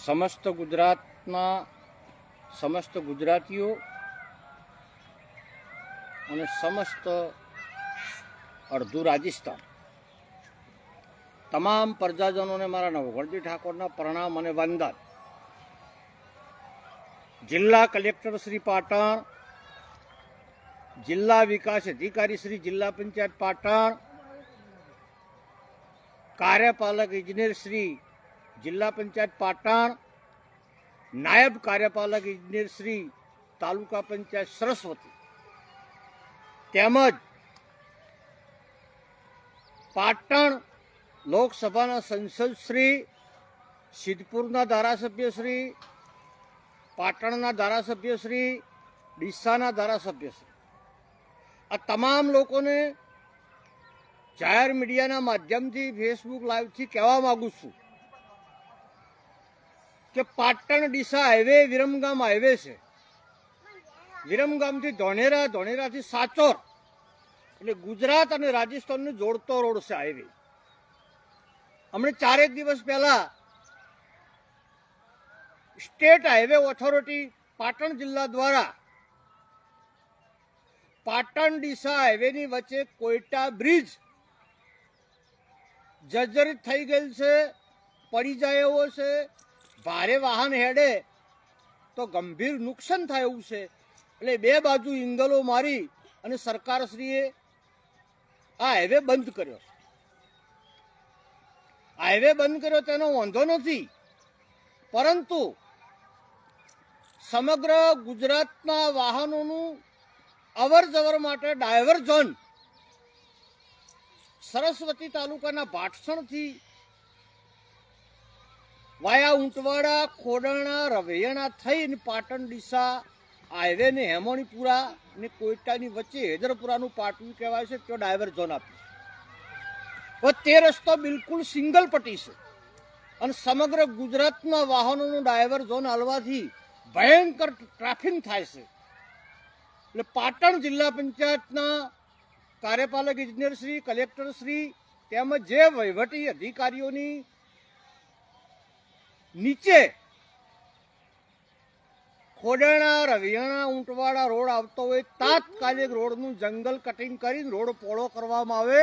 સમસ્ત ગુજરાતના સમસ્ત ગુજરાતીઓ અને સમસ્ત અડધું રાજસ્થાન તમામ પ્રજાજનોને મારા નવઘણજી ઠાકોરના પ્રણામ અને વંદન. જિલ્લા કલેક્ટર શ્રી પાટણ, જિલ્લા વિકાસ અધિકારી શ્રી જિલ્લા પંચાયત પાટણ, કાર્યપાલક ઇજનેર શ્રી જિલ્લા પંચાયત પાટણ, નાયબ કાર્યપાલક ઇજનેર શ્રી તાલુકા પંચાયત સરસ્વતી તેમજ પાટણ લોકસભાના સંસદ શ્રી, સિદ્ધપુરના ધારાસભ્ય શ્રી, પાટણના ધારાસભ્ય શ્રી, ડીસાના ધારાસભ્ય શ્રી, આ તમામ લોકોને જાહેર મીડિયાના માધ્યમથી ફેસબુક લાઈવથી કહેવા માંગુ છું કે પાટણ ડીસા હાઈવે વિરમગામ હાઈવે છે. વિરમગામથી ધોનેરા, ધોનેરાથી સાચોર, એટલે ગુજરાત અને રાજસ્થાનને જોડતો રોડ છે હાઈવે. હમણાં 4 દિવસ પહેલા સ્ટેટ હાઈવે ઓથોરિટી પાટણ જિલ્લા દ્વારા પાટણ ડીસા હાઈવેની વચ્ચે કોઈટા બ્રિજ જર્જરિત થઈ ગયેલ છે, પડી જાય એવો છે, ભારે વાહન હેડે તો ગંભીર નુકસાન થાય એવું છે. એટલે બે બાજુ ઇંગલો મારી અને સરકારશ્રીએ આ હાઈવે બંધ કર્યો. હાઈવે બંધ કર્યો તેનો વાંધો નથી, પરંતુ સમગ્ર ગુજરાતના વાહનોનું અવર જવર માટે ડાયવર્ઝન સરસ્વતી તાલુકાના ભાટસણથી વાયા ઉંટવાડા, ખોડણા, રવેયણા થઈને પાટણ ડીસા હાઈવે ને હેમણીપુરા ને કોઈટાની વચ્ચે હેદરપુરાનું પાટવું કહેવાય છે, ત્યાં ડાયવર્ઝન આપ્યું. હવે તે રસ્તો બિલકુલ સિંગલ પટ્ટી છે અને સમગ્ર ગુજરાતના વાહનોનું ડાયવર્ઝન હાલવાથી ભયંકર ટ્રાફિક થાય છે. એટલે પાટણ જિલ્લા પંચાયતના કાર્યપાલક ઇજનેર શ્રી, કલેક્ટર શ્રી તેમજ જે વહીવટી અધિકારીઓની નીચે ખોડેણા, રવિયાણા, ઊંટવાડા રોડ આવતો હોય તાત્કાલિક રોડનું જંગલ કટિંગ કરીને રોડ પહોળો કરવામાં આવે.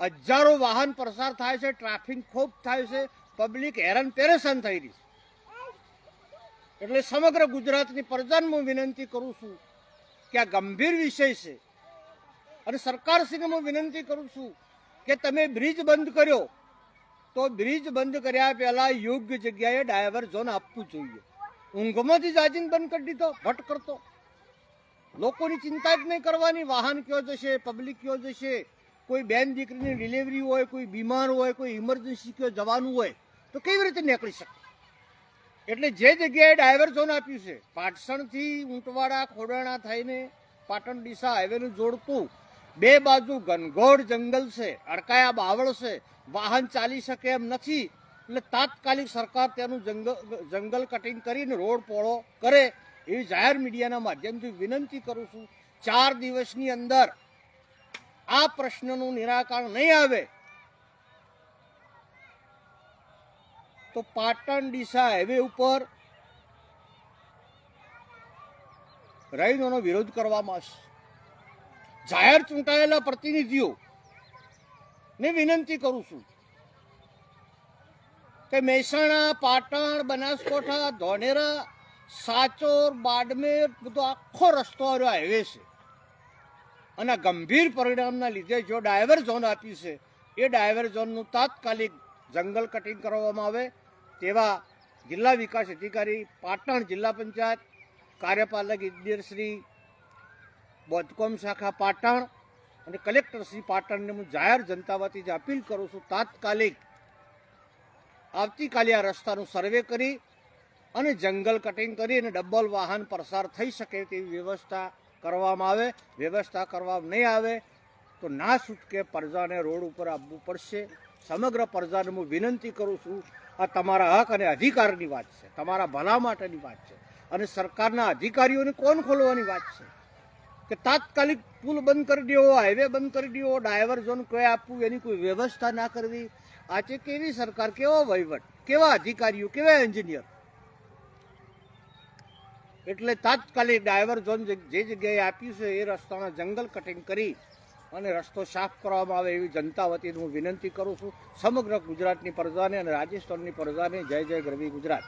હજારો વાહન પસાર થાય છે, ટ્રાફિક ખૂબ થાય છે, પબ્લિક હેરાન પરેશાન થઈ રહી છે. એટલે સમગ્ર ગુજરાતની પ્રજાને હું વિનંતી કરું છું કે આ ગંભીર વિષય છે અને સરકારશ્રીને હું વિનંતી કરું છું કે તમે બ્રિજ બંધ કર્યો તો બ્રિજ બંધ કર્યા પહેલા યોગ્ય જગ્યાએ ડાયવર્ઝન આપવું જોઈએ. ઊંઘમાંથી જાજીને બંધ કરી દીધો, ભટ કરતો. લોકોની ચિંતા જ નહીં કરવાની, વાહન કયો જશે, પબ્લિક કયો જશે, કોઈ બેન દીકરીની ડિલિવરી હોય, કોઈ બીમાર હોય, કોઈ ઇમરજન્સી કયો જવાનું હોય તો કેવી રીતે નીકળી શકે. એટલે જે જગ્યાએ ડાયવર્ઝન આપ્યું છે પાટણથી ઊંટવાડા, ખોડાણા થઈને પાટણ ડીસા હાઈવેનું જોડતું, બે બાજુ ઘનઘોર જંગલ છે, અડકાયા બાવળ છે, વાહન ચાલી શકે એમ નથી. એટલે તાત્કાલિક સરકાર તેનું જંગલ કટિંગ કરીને રોડ પહોળો કરે એવી જાહેર મીડિયાના માધ્યમથી વિનંતી કરું છું. 4 દિવસની અંદર આ પ્રશ્નનું નિરાકરણ નહીં આવે તો પાટણ ડીસા હાઈવે ઉપર રહીનો વિરોધ કરવામાં આવશે. જાહેર ચૂંટાયેલા પ્રતિનિધિઓ ને વિનંતી કરું છું કે મહેસાણા, પાટણ, બનાસકાંઠા, ધોનેરા, સાચોર, બાડમેર બધો આખો રસ્તો હાઈવે છે અને ગંભીર પરિણામના લીધે જો ડાયવર્ઝન આપ્યું છે એ ડાયવર્ઝનનું તાત્કાલિક જંગલ કટિંગ કરવામાં આવે તેવા જિલ્લા વિકાસ અધિકારી પાટણ જિલ્લા પંચાયત, કાર્યપાલક ઇજનેર શ્રી બોધકોમ શાખા પાટણ અને કલેક્ટર શ્રી પાટણને હું જાહેર જનતા વતીથી અપીલ કરું છું તાત્કાલિક આવતીકાલે આ રસ્તાનું સર્વે કરી અને જંગલ કટિંગ કરી અને ડબલ વાહન પસાર થઈ શકે તેવી વ્યવસ્થા કરવામાં આવે. વ્યવસ્થા કરવામાં નહીં આવે તો ના છૂટકે પ્રજાને રોડ ઉપર આવવું પડશે. સમગ્ર પ્રજાને હું વિનંતી કરું છું, આ તમારા હક અને અધિકારની વાત છે, તમારા ભલા માટેની વાત છે અને સરકારના અધિકારીઓને કોણ ખોલવાની વાત છે કે તાત્કાલિક પુલ બંધ કરી દેવો, હાઈવે બંધ કરી દેવો, ડાયવર્ઝન કોઈ આપવું એની કોઈ વ્યવસ્થા ના કરવી. આજે કેવી સરકાર, કેવો વહીવટ, કેવા અધિકારીઓ, કેવા એન્જિનિયર. એટલે તાત્કાલિક ડાયવર્ઝન જે જગ્યાએ આપ્યું છે એ રસ્તાના જંગલ કટિંગ કરી અને રસ્તો સાફ કરવામાં આવે એવી જનતા વતીને હું વિનંતી કરું છું. સમગ્ર ગુજરાતની પ્રજાને અને રાજસ્થાનની પ્રજાને જય જય ગરવી ગુજરાત.